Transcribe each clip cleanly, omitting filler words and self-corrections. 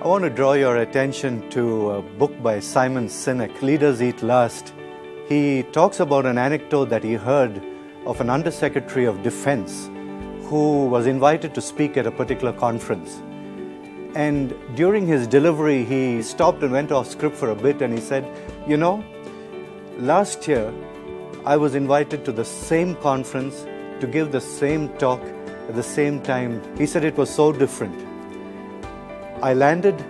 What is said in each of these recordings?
I want to draw your attention to a book by Simon Sinek, Leaders Eat Last. He talks about an anecdote that he heard of an Undersecretary of Defense who was invited to speak at a particular conference. And during his delivery, he stopped and went off script for a bit and he said, "You know, last year I was invited to the same conference to give the same talk at the same time." He said it was so different. I landed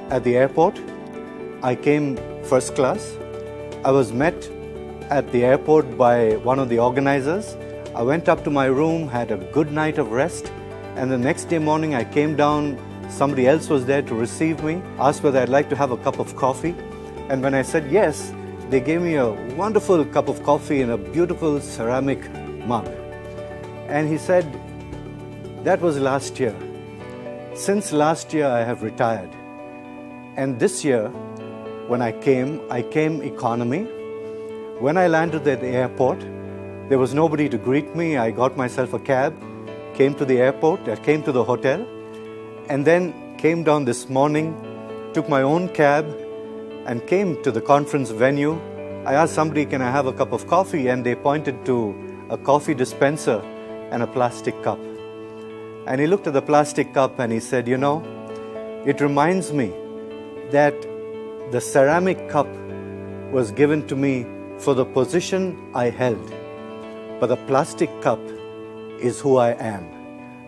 at the airport. I came first class. I was met at the airport by one of the organizers. I went up to my room, had a good night of rest, and the next day morning I came down. Somebody else was there to receive me, asked whether I'd like to have a cup of coffee. And when I said yes, they gave me a wonderful cup of coffee in a beautiful ceramic mug. And he said, that was last year. Since last year I have retired. And this year, when I came economy. When I landed at the airport, there was nobody to greet me. I got myself a cab, came to the airport, I came to the hotel, and then came down this morning, took my own cab, and came to the conference venue. I asked somebody, can I have a cup of coffee? And they pointed to a coffee dispenser and a plastic cup. And he looked at the plastic cup and he said, you know, it reminds me that the ceramic cup was given to me for the position I held, but the plastic cup is who I am.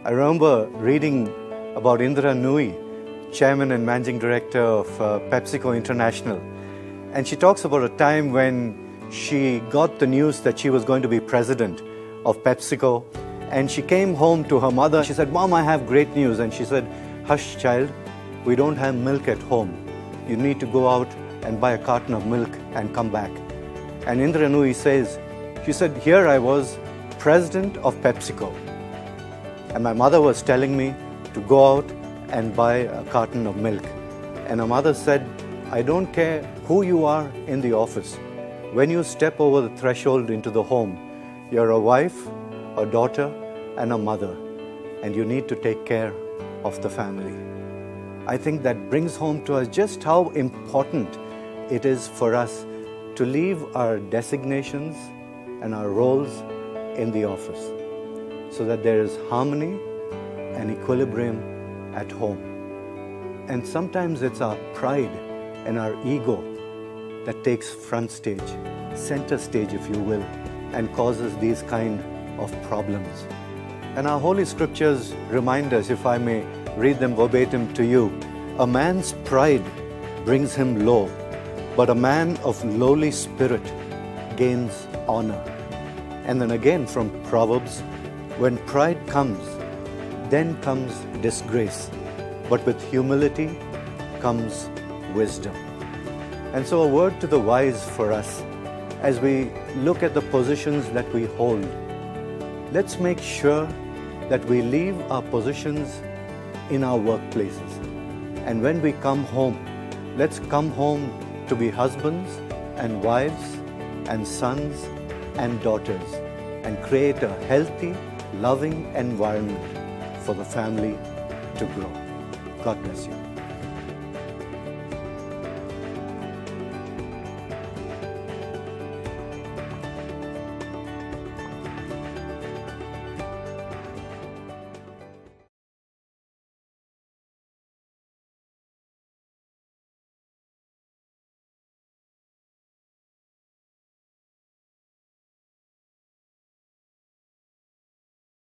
I remember reading about Indra Nooyi, Chairman and Managing Director of PepsiCo International. And she talks about a time when she got the news that she was going to be president of PepsiCo. And she came home to her mother. She said, "Mom, I have great news." And she said, "Hush, child, we don't have milk at home. You need to go out and buy a carton of milk and come back." And Indra Nooyi says, she said, "Here I was, president of PepsiCo. And my mother was telling me to go out and buy a carton of milk." And her mother said, "I don't care who you are in the office. When you step over the threshold into the home, you're a wife, a daughter, and a mother, and you need to take care of the family." I think that brings home to us just how important it is for us to leave our designations and our roles in the office so that there is harmony and equilibrium at home. And sometimes it's our pride and our ego that takes front stage, center stage if you will, and causes these kind of problems. And our holy scriptures remind us, if I may read them verbatim to you, a man's pride brings him low, but a man of lowly spirit gains honor. And then again from Proverbs, when pride comes, then comes disgrace, but with humility comes wisdom. And so a word to the wise for us as we look at the positions that we hold. Let's make sure that we leave our positions in our workplaces. And when we come home, let's come home to be husbands and wives and sons and daughters and create a healthy, loving environment for the family to grow. God bless you.